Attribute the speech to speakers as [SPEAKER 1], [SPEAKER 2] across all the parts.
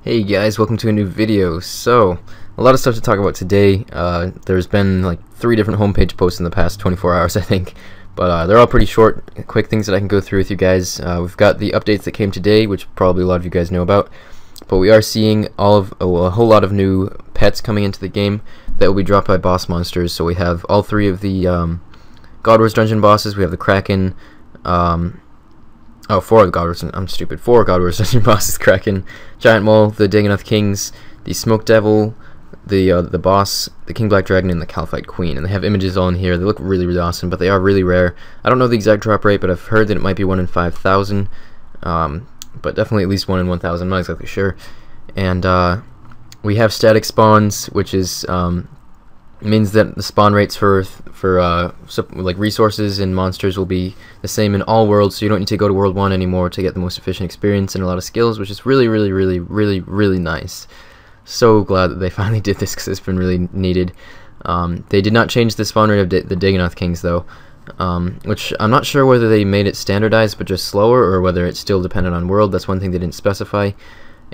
[SPEAKER 1] Hey guys, welcome to a new video. So, a lot of stuff to talk about today. There's been like 3 different homepage posts in the past 24 hours, I think. But they're all pretty short, quick things that I can go through with you guys. We've got the updates that came today, which probably a lot of you guys know about. But we are seeing a whole lot of new pets coming into the game that will be dropped by boss monsters. So we have all 3 of the God Wars dungeon bosses. We have the Kraken, 4 of the God Wars, I'm stupid, 4 God Wars dungeon bosses: Kraken, Giant Mole, the Dagonoth Kings, the Smoke Devil, the boss, the King Black Dragon, and the Calphite Queen. And they have images all in here. They look really, really awesome, but they are really rare. I don't know the exact drop rate, but I've heard that it might be 1 in 5,000, but definitely at least 1 in 1,000. I'm not exactly sure. And we have static spawns, which is means that the spawn rates for like resources and monsters will be the same in all worlds, so you don't need to go to World 1 anymore to get the most efficient experience and a lot of skills, which is really, really, really, really, really nice. So glad that they finally did this, because it's been really needed. They did not change the spawn rate of the Dagonoth Kings though, which I'm not sure whether they made it standardized but just slower, or whether it's still dependent on world. That's one thing they didn't specify.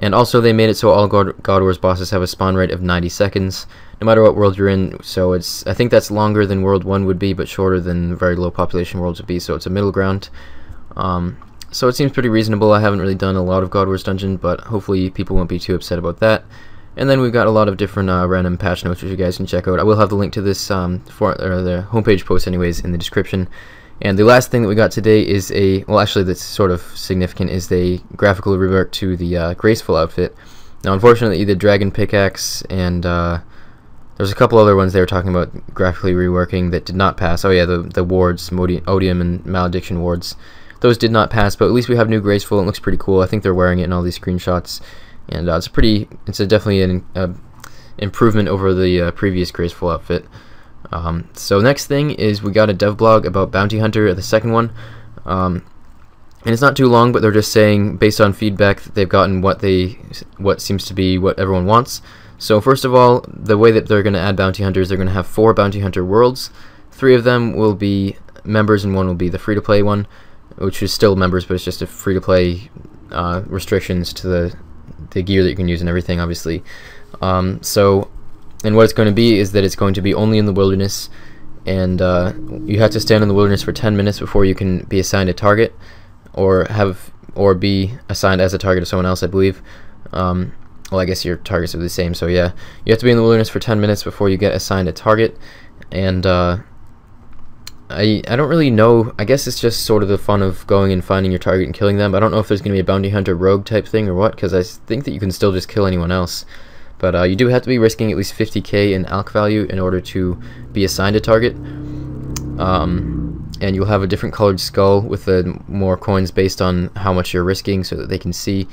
[SPEAKER 1] And also they made it so all God Wars bosses have a spawn rate of 90 seconds, no matter what world you're in. So I think that's longer than World 1 would be, but shorter than very low population worlds would be, so it's a middle ground. So it seems pretty reasonable. I haven't really done a lot of God Wars Dungeon, but hopefully people won't be too upset about that. And then we've got a lot of different random patch notes which you guys can check out. I will have the link to this the homepage post anyways in the description. And the last thing that we got today is actually that's sort of significant, is a graphical rework to the Graceful outfit. Now unfortunately the Dragon Pickaxe and there's a couple other ones they were talking about graphically reworking that did not pass. Oh yeah, the wards, Odium and Malediction wards. Those did not pass, but at least we have new Graceful. It looks pretty cool. I think they're wearing it in all these screenshots. And it's definitely an improvement over the previous Graceful outfit. So next thing is we got a dev blog about Bounty Hunter, the second one, and it's not too long, but they're just saying based on feedback that they've gotten what seems to be what everyone wants. So first of all, the way that they're going to add Bounty Hunters, they're going to have 4 Bounty Hunter worlds. 3 of them will be members and 1 will be the free-to-play one, which is still members, but it's just a free-to-play restrictions to the gear that you can use and everything, obviously. And what it's going to be is that it's going to be only in the wilderness, and you have to stand in the wilderness for 10 minutes before you can be assigned a target, or be assigned as a target of someone else, I believe. Well, I guess your targets are the same, so yeah. You have to be in the wilderness for 10 minutes before you get assigned a target, and I don't really know. I guess it's just sort of the fun of going and finding your target and killing them. I don't know if there's going to be a Bounty Hunter rogue type thing or what, because I think that you can still just kill anyone else. But you do have to be risking at least 50k in alk value in order to be assigned a target. And you'll have a different colored skull with more coins based on how much you're risking, so that they can see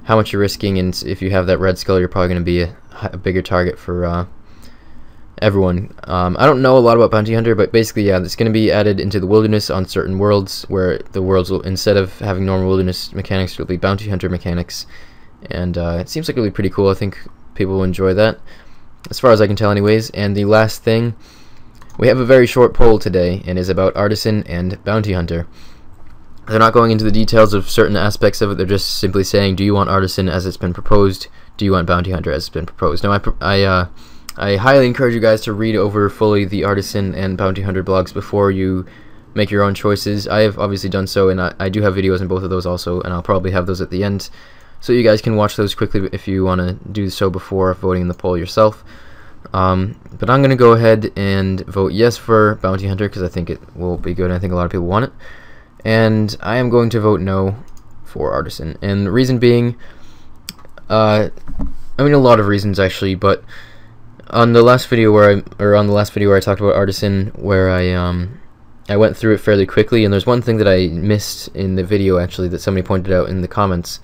[SPEAKER 1] how much you're risking. And if you have that red skull, you're probably going to be a bigger target for everyone. I don't know a lot about Bounty Hunter, but basically, yeah, it's going to be added into the wilderness on certain worlds, where the worlds will, instead of having normal wilderness mechanics, it'll be Bounty Hunter mechanics. And it seems like it'll be pretty cool. I think people will enjoy that, as far as I can tell anyways. And the last thing, we have a very short poll today, and is about Artisan and Bounty Hunter. They're not going into the details of certain aspects of it. They're just simply saying, do you want Artisan as it's been proposed? Do you want Bounty Hunter as it's been proposed? Now I highly encourage you guys to read over fully the Artisan and Bounty Hunter blogs before you make your own choices. I have obviously done so, and I do have videos in both of those also, and I'll probably have those at the end, so you guys can watch those quickly if you want to do so before voting in the poll yourself. But I'm going to go ahead and vote yes for Bounty Hunter, because I think it will be good, and I think a lot of people want it. And I am going to vote no for Artisan. And the reason being, I mean a lot of reasons actually, but on the last video where I talked about Artisan, where I went through it fairly quickly, and there's one thing that I missed in the video actually that somebody pointed out in the comments.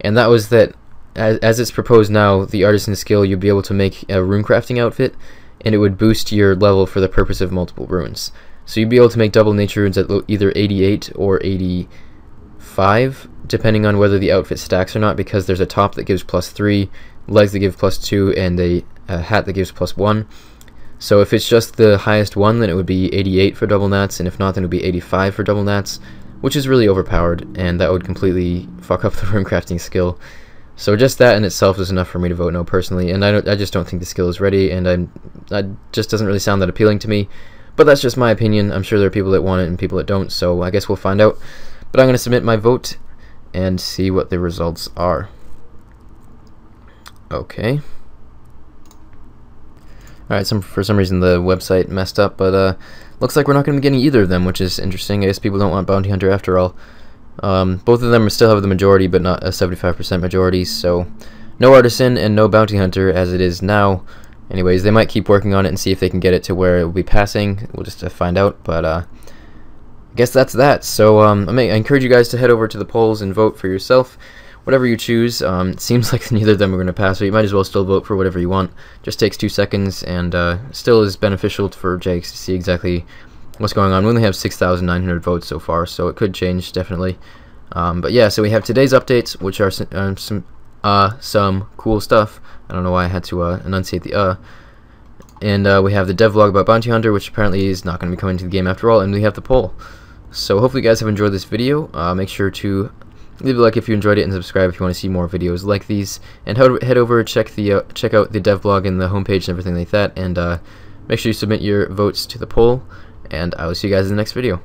[SPEAKER 1] And that was that, as it's proposed now, the Artisan skill, you'd be able to make a rune crafting outfit, and it would boost your level for the purpose of multiple runes. So you'd be able to make double nature runes at either 88 or 85, depending on whether the outfit stacks or not, because there's a top that gives +3, legs that give +2, and a hat that gives +1. So if it's just the highest one, then it would be 88 for double nats, and if not, then it would be 85 for double nats, which is really overpowered, and that would completely fuck up the rune crafting skill. So just that in itself is enough for me to vote no personally, and I just don't think the skill is ready, and that just doesn't really sound that appealing to me. But that's just my opinion. I'm sure there are people that want it and people that don't, so I guess we'll find out. But I'm going to submit my vote and see what the results are. Okay. Alright, for some reason the website messed up, but looks like we're not going to be getting either of them, which is interesting. I guess people don't want Bounty Hunter after all. Both of them still have the majority, but not a 75% majority, so no Artisan and no Bounty Hunter as it is now. Anyways, they might keep working on it and see if they can get it to where it will be passing. We'll just find out, but I guess that's that. So I encourage you guys to head over to the polls and vote for yourself. Whatever you choose. It seems like neither of them are going to pass, so you might as well still vote for whatever you want. Just takes 2 seconds, and still is beneficial for Jakes to see exactly what's going on. We only have 6,900 votes so far, so it could change definitely. But yeah, so we have today's updates, which are some cool stuff. I don't know why I had to enunciate the and we have the devlog about Bounty Hunter, which apparently is not going to be coming to the game after all, and we have the poll. So hopefully you guys have enjoyed this video. Make sure to leave a like if you enjoyed it, and subscribe if you want to see more videos like these. And head over, check out the devlog and the homepage and everything like that, and make sure you submit your votes to the poll. And I will see you guys in the next video.